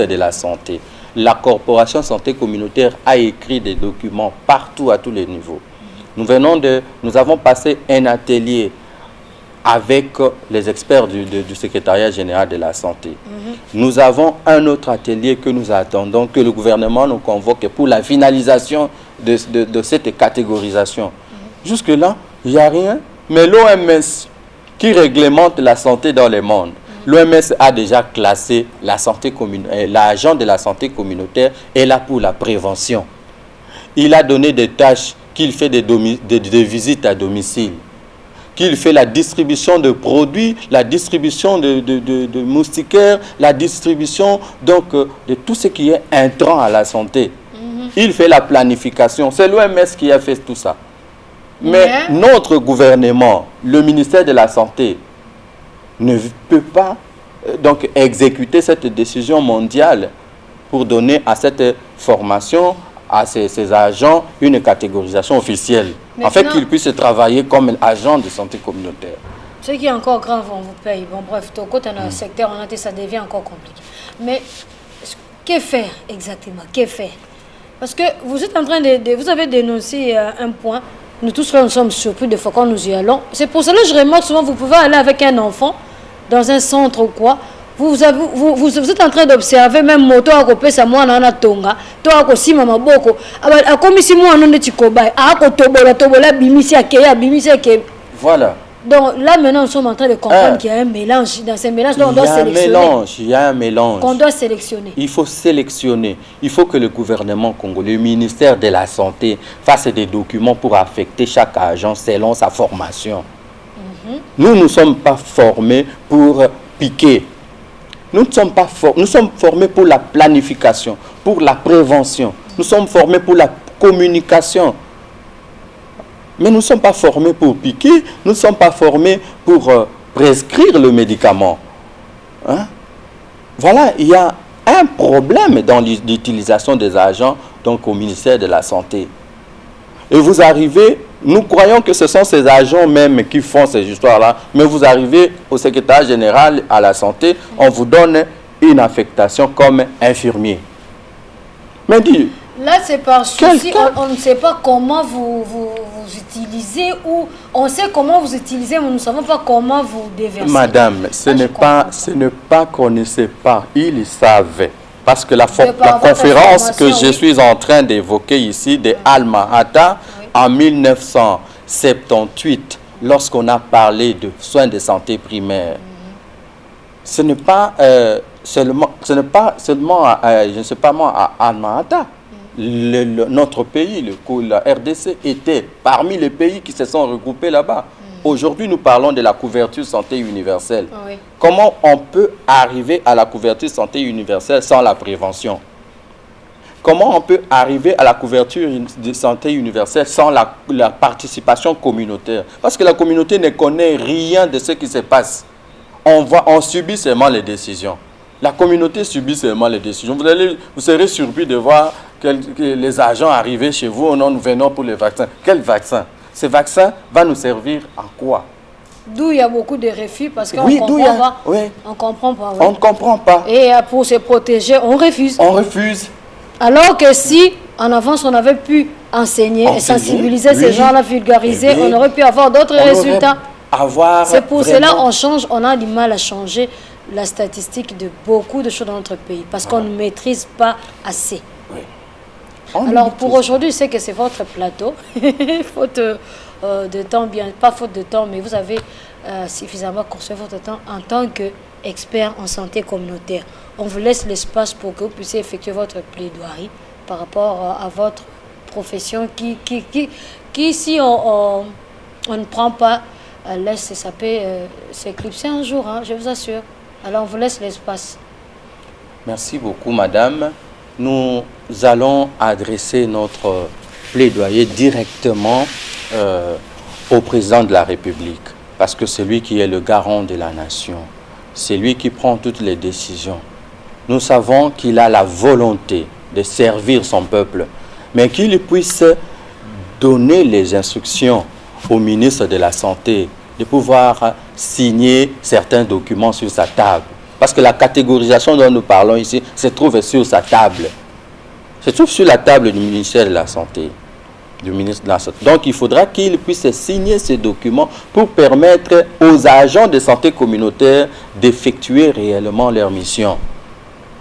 de la santé. La corporation santé communautaire a écrit des documents partout à tous les niveaux. Nous avons passé un atelier avec les experts du secrétariat général de la santé. Nous avons un autre atelier que nous attendons, que le gouvernement nous convoque pour la finalisation de cette catégorisation. Jusque-là, il n'y a rien. Mais l'OMS, qui réglemente la santé dans le monde, l'OMS a déjà classé l'agent de la santé communautaire est là pour la prévention. Il a donné des tâches, qu'il fait des visites à domicile, qu'il fait la distribution de produits, la distribution de moustiquaires, la distribution donc, de tout ce qui est intrant à la santé. Il fait la planification. C'est l'OMS qui a fait tout ça. Mais notre gouvernement, le ministère de la Santé, ne peut pas donc exécuter cette décision mondiale pour donner à cette formation, à ces agents, une catégorisation officielle. En fait, qu'ils puissent travailler comme agents de santé communautaire. Ce qui est encore grave, on vous paye. Bon, bref, quand on a un secteur, ça devient encore compliqué. Mais que faire exactement? Que faire? Parce que vous êtes en train vous avez dénoncé un point. Nous tous, nous sommes surpris des fois quand nous y allons. C'est pour cela que je remarque souvent, vous pouvez aller avec un enfant dans un centre ou quoi. Vous êtes en train d'observer même moto à couper sa moine en atonga. Toi à kosi mama boko. A comme si moi on est tikoba. A ko tobola bimisi akeya bimisi ake. Voilà. Donc là maintenant nous sommes en train de comprendre qu'il y a un mélange. Dans ces mélanges, on doit sélectionner. Il y a un mélange. Qu'on doit sélectionner. Il faut sélectionner. Il faut que le gouvernement congolais, le ministère de la Santé, fasse des documents pour affecter chaque agent selon sa formation. Nous ne sommes pas formés pour piquer. Nous sommes formés pour la planification, pour la prévention. Nous sommes formés pour la communication. Mais nous ne sommes pas formés pour piquer, nous ne sommes pas formés pour prescrire le médicament. Hein? Voilà, il y a un problème dans l'utilisation des agents donc, au ministère de la Santé. Et vous arrivez, nous croyons que ce sont ces agents même qui font ces histoires-là, mais vous arrivez au secrétaire général à la santé, on vous donne une affectation comme infirmier. Mais dis, là, c'est par souci, on ne sait pas comment vous utilisez ou on sait comment vous utilisez, mais nous ne savons pas comment vous déversez. Madame, ce n'est pas qu'on ne sait pas, ils savent. Parce que la conférence que je suis en train d'évoquer ici de Alma-Ata en 1978, lorsqu'on a parlé de soins de santé primaire, ce n'est pas seulement, je ne sais pas moi, à Alma-Ata. Notre pays, la RDC, était parmi les pays qui se sont regroupés là-bas. Aujourd'hui, nous parlons de la couverture santé universelle. Comment on peut arriver à la couverture santé universelle sans la prévention? Comment on peut arriver à la couverture de santé universelle sans la participation communautaire? Parce que la communauté ne connaît rien de ce qui se passe. On subit seulement les décisions. La communauté subit seulement les décisions. Vous serez surpris de voir que les agents arrivés chez vous, non, nous venons pour les vaccins. Quel vaccin? Ce vaccin va nous servir à quoi? D'où il y a beaucoup de refus parce qu'on ne comprend pas. On comprend pas. On ne comprend pas. Et pour se protéger, on refuse. On refuse. Alors que si, en avance, on avait pu enseigner et sensibiliser ces gens-là, vulgariser, on aurait pu avoir d'autres résultats. C'est pour cela qu'on change, on a du mal à changer la statistique de beaucoup de choses dans notre pays parce qu'on ne maîtrise pas assez. Alors pour aujourd'hui, je sais que c'est votre plateau, faute de temps, pas faute de temps, mais vous avez suffisamment consommé votre temps en tant qu'expert en santé communautaire. On vous laisse l'espace pour que vous puissiez effectuer votre plaidoirie par rapport à votre profession qui si on ne prend pas, laisse s'éclipser un jour, hein, je vous assure. Alors on vous laisse l'espace. Merci beaucoup, madame. Nous allons adresser notre plaidoyer directement au président de la République, parce que c'est lui qui est le garant de la nation. C'est lui qui prend toutes les décisions. Nous savons qu'il a la volonté de servir son peuple, mais qu'il puisse donner les instructions au ministre de la Santé de pouvoir signer certains documents sur sa table. parce que la catégorisation dont nous parlons ici se trouve sur sa table. Se trouve sur la table du ministère de la Santé. Du ministre de la Santé. Donc, il faudra qu'il puisse signer ces documents pour permettre aux agents de santé communautaire d'effectuer réellement leur mission.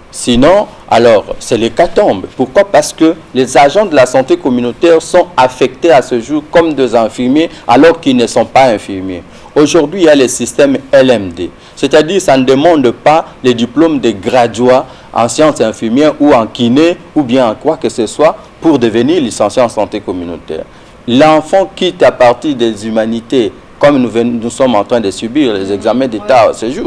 Sinon, alors, c'est l'hécatombe. Pourquoi? Parce que les agents de la santé communautaire sont affectés à ce jour comme des infirmiers alors qu'ils ne sont pas infirmiers. Aujourd'hui, il y a le système LMD. C'est-à-dire, ça ne demande pas les diplômes des graduats en sciences infirmières ou en kiné ou bien en quoi que ce soit pour devenir licencié en santé communautaire. L'enfant quitte à partir des humanités, comme nous sommes en train de subir les examens d'État ce jour.